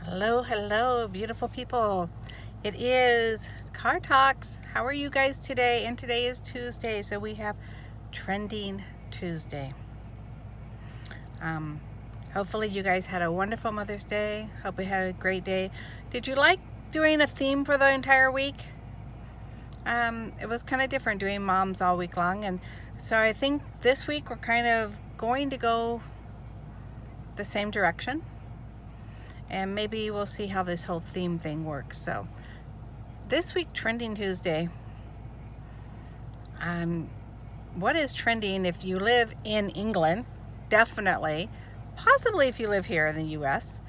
Hello, hello, beautiful people. It is Car Talks. How are you guys today? And today is Tuesday, so we have Trending Tuesday. Hopefully you guys had a wonderful Mother's Day. Hope you had a great day. Did you like doing a theme for the entire week? It was kind of different doing moms all week long, and so I think this week we're kind of going to go the same direction. And maybe we'll see how this whole theme thing works. So this week, Trending Tuesday. What is trending if you live in England? Definitely, possibly if you live here in the U.S.,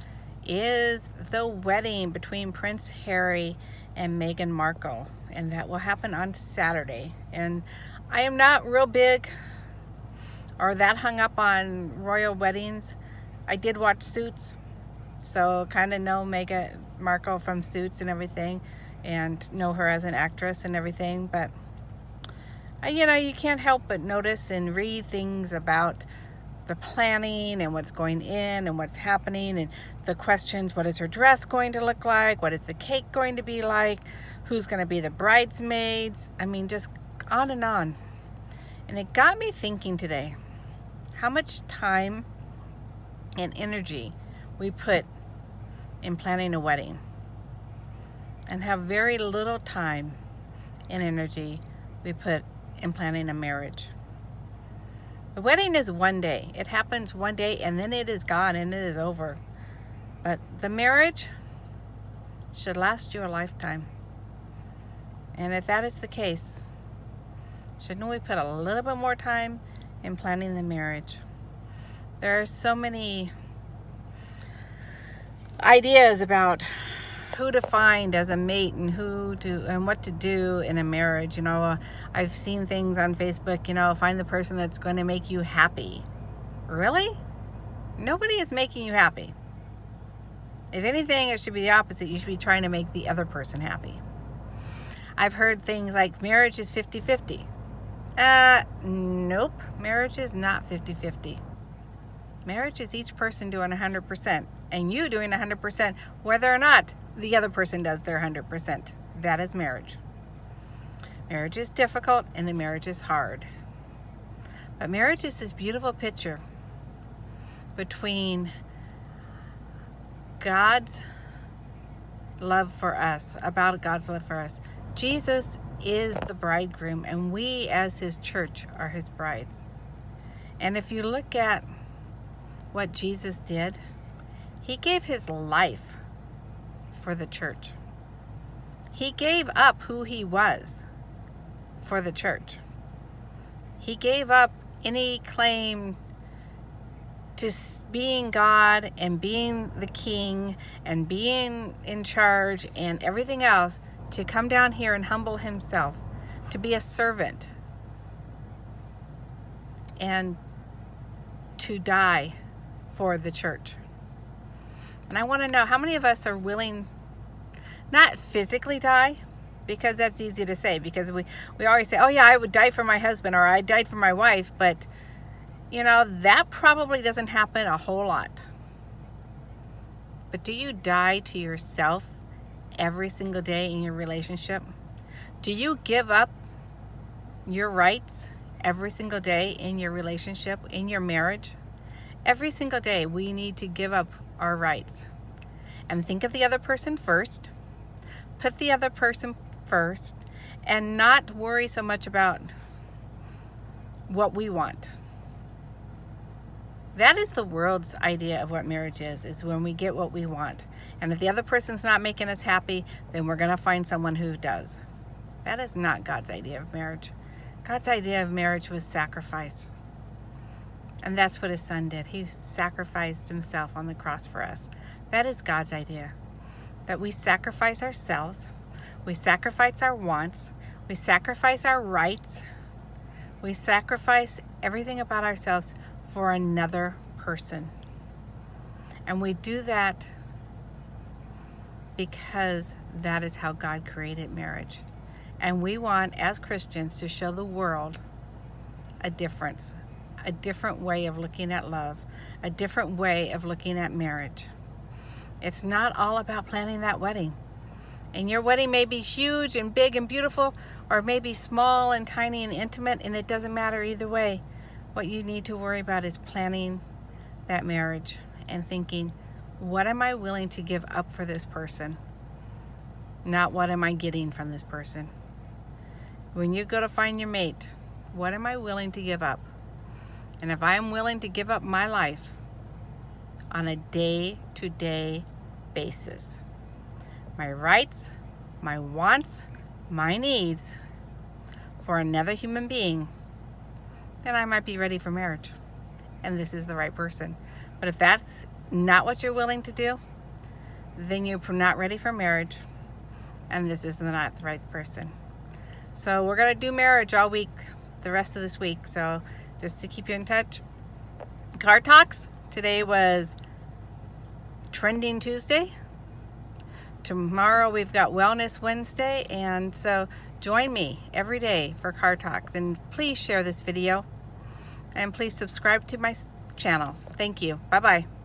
is the wedding between Prince Harry and Meghan Markle, and that will happen on Saturday. And I am not real big or that hung up on royal weddings. I did watch Suits, so kind of know Meghan Markle from Suits and everything, and know her as an actress and everything. But you can't help but notice and read things about the planning and what's going in and what's happening, and the questions: what is her dress going to look like? What is the cake going to be like? Who's going to be the bridesmaids? Just on and on. And it got me thinking today how much time and energy we put in planning a wedding, and have very little time and energy we put in planning a marriage. The wedding is one day. It happens one day and then it is gone and it is over. But the marriage should last you a lifetime. And if that is the case, shouldn't we put a little bit more time in planning the marriage? There are so many ideas about who to find as a mate and what to do in a marriage. I've seen things on Facebook, find the person that's going to make you happy. Really? Nobody is making you happy. If anything, it should be the opposite. You should be trying to make the other person happy. I've heard things like marriage is 50-50. Nope. Marriage is not 50-50. Marriage is each person doing 100%, and you doing 100%, whether or not the other person does their 100%. That is marriage. Marriage is difficult, and the marriage is hard. But marriage is this beautiful picture between God's love for us, about God's love for us. Jesus is the bridegroom, and we as his church are his brides. And if you look at what Jesus did, he gave his life for the church. He gave up who he was for the church. He gave up any claim to being God and being the king and being in charge and everything else, to come down here and humble himself, to be a servant, and to die for the church. And I want to know how many of us are willing, not physically die, because that's easy to say, because we always say, oh yeah, I would die for my husband, or I died for my wife, but that probably doesn't happen a whole lot. But do you die to yourself every single day in your relationship? Do you give up your rights every single day in your relationship, in your marriage? Every single day we need to give up our rights and think of the other person first, put the other person first, and not worry so much about what we want. That is the world's idea of what marriage is when we get what we want. And if the other person's not making us happy, then we're going to find someone who does. That is not God's idea of marriage. God's idea of marriage was sacrifice. And that's what his son did. He sacrificed himself on the cross for us. That is God's idea. That we sacrifice ourselves. We sacrifice our wants. We sacrifice our rights. We sacrifice everything about ourselves for another person. And we do that because that is how God created marriage. And we want, as Christians, to show the world a difference, a different way of looking at love, a different way of looking at marriage. It's not all about planning that wedding. And your wedding may be huge and big and beautiful, or maybe small and tiny and intimate, and it doesn't matter either way. What you need to worry about is planning that marriage and thinking, what am I willing to give up for this person? Not what am I getting from this person. When you go to find your mate, what am I willing to give up? And if I'm willing to give up my life on a day-to-day basis, my rights, my wants, my needs for another human being, then I might be ready for marriage. And this is the right person. But if that's not what you're willing to do, then you're not ready for marriage, and this is not the right person. So we're going to do marriage all week, the rest of this week. So just to keep you in touch, Card Talks. Today was Trending Tuesday. Tomorrow we've got Wellness Wednesday, and so join me every day for Card Talks. And please share this video, and please subscribe to my channel. Thank you. Bye-bye.